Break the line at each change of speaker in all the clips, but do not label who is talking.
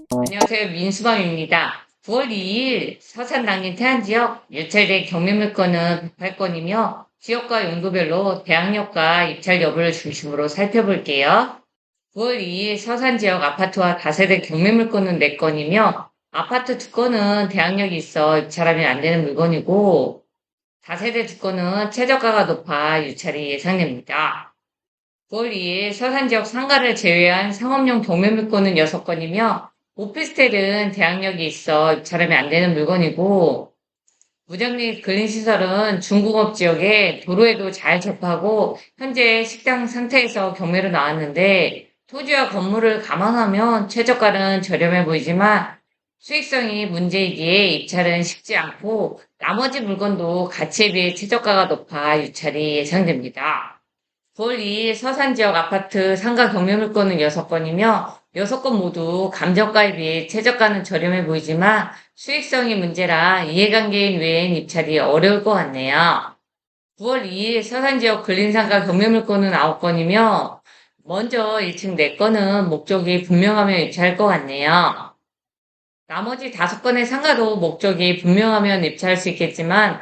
안녕하세요. 민수범입니다. 9월 2일 서산 당일 태안지역 유찰된 경매물건은 108건이며 지역과 용도별로 대항력과 입찰 여부를 중심으로 살펴볼게요. 9월 2일 서산 지역 아파트와 다세대 경매물건은 4건이며 아파트 2건은 대항력이 있어 입찰하면 안 되는 물건이고 다세대 2건은 최저가가 높아 유찰이 예상됩니다. 9월 2일 서산 지역 상가를 제외한 상업용 경매물건은 6건이며 오피스텔은 대항력이 있어 입찰하면 안 되는 물건이고 무정리 근린시설은 중공업 지역에 도로에도 잘 접하고 현재 식당 상태에서 경매로 나왔는데 토지와 건물을 감안하면 최저가는 저렴해 보이지만 수익성이 문제이기에 입찰은 쉽지 않고 나머지 물건도 가치에 비해 최저가가 높아 유찰이 예상됩니다. 9월 2일 서산 지역 아파트 상가 경매 물건은 6건이며 6건 모두 감정가에 비해 최저가는 저렴해 보이지만 수익성이 문제라 이해관계인 외엔 입찰이 어려울 것 같네요. 9월 2일 서산 지역 근린상가 경매 물건은 9건이며 먼저 1층 4건은 목적이 분명하면 입찰할 것 같네요. 나머지 5건의 상가도 목적이 분명하면 입찰할 수 있겠지만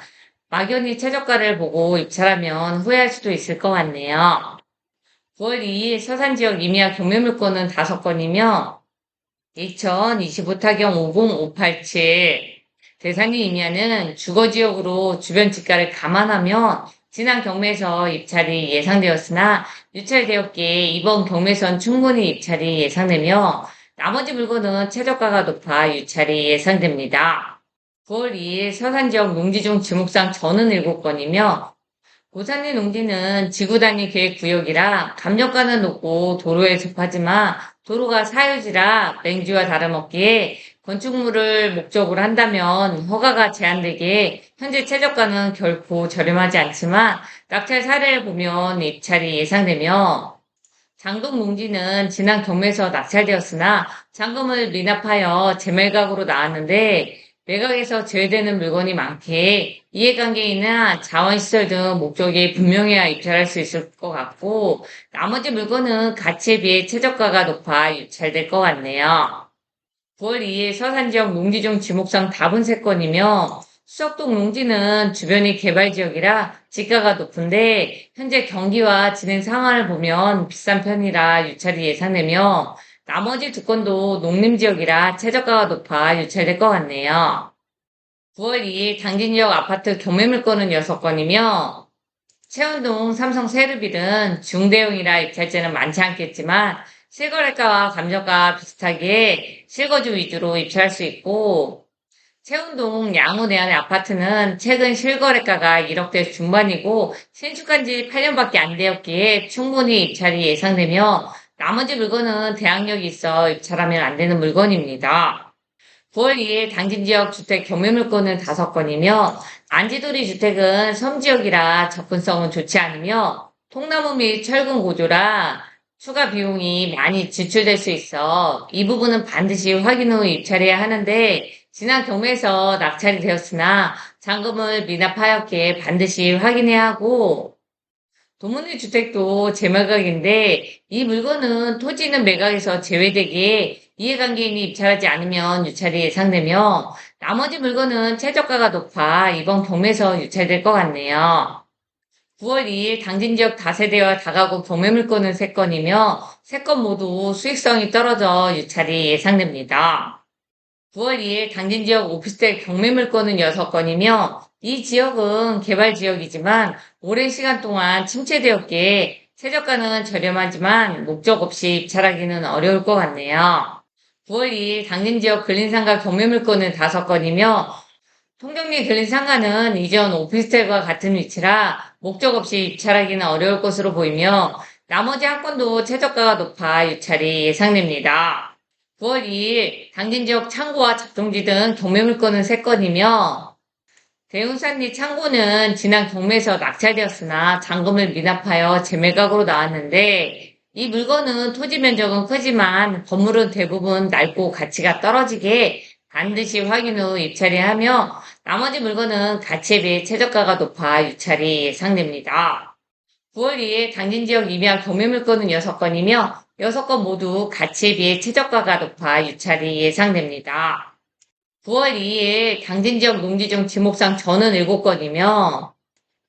막연히 최저가를 보고 입찰하면 후회할 수도 있을 것 같네요. 9월 2일 서산 지역 임야 경매 물건은 5건이며 2025타경 50587 대상의 임야는 주거지역으로 주변 지가를 감안하면 지난 경매에서 입찰이 예상되었으나 유찰되었기에 이번 경매선 충분히 입찰이 예상되며 나머지 물건은 최저가가 높아 유찰이 예상됩니다. 9월 2일 서산 지역 농지중 지목상 전은 7건이며 고산리 농지는 지구 단위 계획 구역이라 감정가는 높고 도로에 접하지만 도로가 사유지라 맹지와 다름없기에 건축물을 목적으로 한다면 허가가 제한되기에 현재 최저가는 결코 저렴하지 않지만 낙찰 사례를 보면 입찰이 예상되며 장동 농지는 지난 경매에서 낙찰되었으나 잔금을 미납하여 재매각으로 나왔는데 매각에서 제외되는 물건이 많기에 이해관계이나 자원시설 등 목적이 분명해야 입찰할 수 있을 것 같고 나머지 물건은 가치에 비해 최저가가 높아 유찰될 것 같네요. 9월 2일 서산지역 농지중 지목상 답은 3건이며 수석동 농지는 주변이 개발지역이라 지가가 높은데 현재 경기와 진행 상황을 보면 비싼 편이라 유찰이 예상되며 나머지 2건도 농림지역이라 최저가가 높아 유찰될 것 같네요. 9월 2일 당진지역 아파트 경매물건은 6건이며 채운동 삼성 세르빌은 중대형이라 입찰제는 많지 않겠지만 실거래가와 감정가 비슷하게 실거주 위주로 입찰할 수 있고 채운동 양우내안의 아파트는 최근 실거래가가 1억대 중반이고 신축한 지 8년밖에 안 되었기에 충분히 입찰이 예상되며 나머지 물건은 대항력이 있어 입찰하면 안 되는 물건입니다. 9월 2일 당진지역 주택 경매물건은 5건이며 안지도리 주택은 섬지역이라 접근성은 좋지 않으며 통나무 및 철근 고조라 추가 비용이 많이 지출될 수 있어 이 부분은 반드시 확인 후 입찰해야 하는데 지난 경매에서 낙찰이 되었으나 잔금을 미납하였기에 반드시 확인해야 하고 도문의 주택도 재매각인데 이 물건은 토지는 매각에서 제외되기에 이해관계인이 입찰하지 않으면 유찰이 예상되며 나머지 물건은 최저가가 높아 이번 경매에서 유찰될 것 같네요. 9월 2일 당진지역 다세대와 다가구 경매물건은 3건이며 3건 모두 수익성이 떨어져 유찰이 예상됩니다. 9월 2일 당진지역 오피스텔 경매물건은 6건이며 이 지역은 개발지역이지만 오랜 시간 동안 침체되었기에 최저가는 저렴하지만 목적 없이 입찰하기는 어려울 것 같네요. 9월 2일 당진지역 근린상가 경매물건은 5건이며 통경리 근린상가는 이전 오피스텔과 같은 위치라 목적 없이 입찰하기는 어려울 것으로 보이며 나머지 한 건도 최저가가 높아 유찰이 예상됩니다. 9월 2일 당진 지역 창고와 작동지 등 경매물건은 3건이며 대운산리 창고는 지난 경매에서 낙찰되었으나 잔금을 미납하여 재매각으로 나왔는데 이 물건은 토지 면적은 크지만 건물은 대부분 낡고 가치가 떨어지게 반드시 확인 후 입찰해야 하며 나머지 물건은 가치에 비해 최저가가 높아 유찰이 예상됩니다. 9월 2일 당진 지역 임야 경매물건은 6건이며 6건 모두 가치에 비해 최저가가 높아 유찰이 예상됩니다. 9월 2일 당진지역 농지중 지목상 전은 7건이며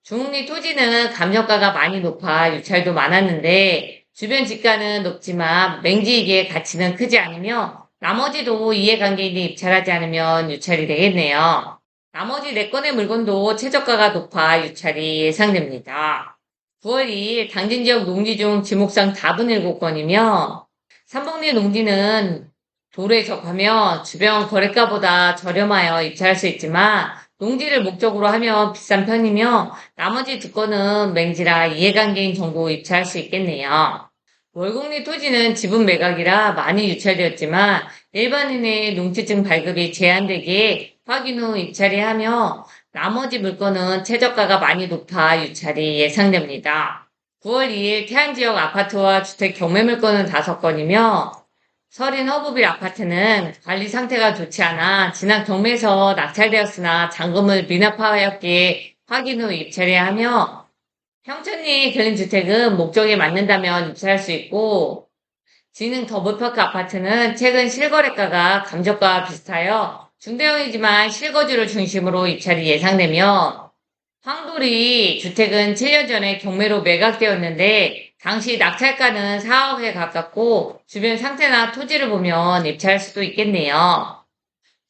중흥리 토지는 감정가가 많이 높아 유찰도 많았는데 주변 지가는 높지만 맹지이기의 가치는 크지 않으며 나머지도 이해관계인이 입찰하지 않으면 유찰이 되겠네요. 나머지 4건의 물건도 최저가가 높아 유찰이 예상됩니다. 9월 2일 당진지역 농지중 지목상 답은 7건이며 삼봉리 농지는 도로에 접하며 주변 거래가보다 저렴하여 입찰할 수 있지만 농지를 목적으로 하면 비싼 편이며 나머지 2건은 맹지라 이해관계인 정도 입찰할 수 있겠네요. 월곡리 토지는 지분 매각이라 많이 유찰되었지만 일반인의 농지증 발급이 제한되기에 확인 후 입찰이 하며 나머지 물건은 최저가가 많이 높아 유찰이 예상됩니다. 9월 2일 태안지역 아파트와 주택 경매 물건은 5건이며 서린 허브빌 아파트는 관리 상태가 좋지 않아 지난 경매에서 낙찰되었으나 잔금을 미납하였기에 확인 후 입찰해야 하며 평촌리 근린주택은 목적에 맞는다면 입찰할 수 있고 진흥 더블파크 아파트는 최근 실거래가가 감정가와 비슷하여 중대형이지만 실거주를 중심으로 입찰이 예상되며 황돌이 주택은 7년 전에 경매로 매각되었는데 당시 낙찰가는 4억에 가깝고 주변 상태나 토지를 보면 입찰할 수도 있겠네요.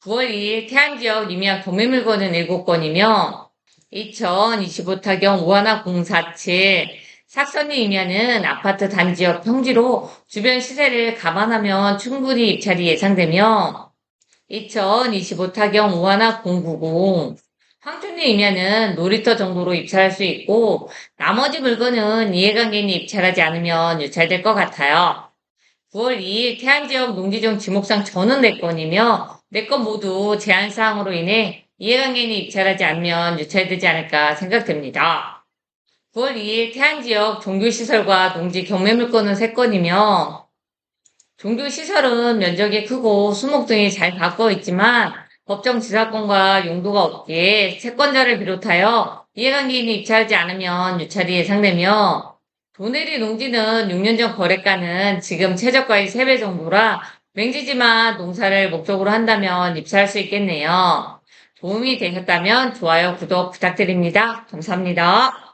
9월 2일 태안지역 임야 경매 물건은 7건이며 2025 타경 오하나 047 삭선리 임야는 아파트 단지역 평지로 주변 시세를 감안하면 충분히 입찰이 예상되며 2025 타경 오하나 090 황춘리 임야는 놀이터 정도로 입찰할 수 있고 나머지 물건은 이해관계인이 입찰하지 않으면 유찰될 것 같아요. 9월 2일 태안지역 농지중 지목상 전은 4건이며 4건 모두 제한사항으로 인해 이해관계인이 입찰하지 않으면 유찰되지 않을까 생각됩니다. 9월 2일 태안지역 종교시설과 농지 경매 물건은 3건이며 종교시설은 면적이 크고 수목 등이 잘 가꾸어 있지만 법정 지사권과 용도가 없기에 채권자를 비롯하여 이해관계인이 입찰하지 않으면 유찰이 예상되며 도내리 농지는 6년 전 거래가는 지금 최저가의 3배 정도라 맹지지만 농사를 목적으로 한다면 입찰할 수 있겠네요. 도움이 되셨다면 좋아요, 구독 부탁드립니다. 감사합니다.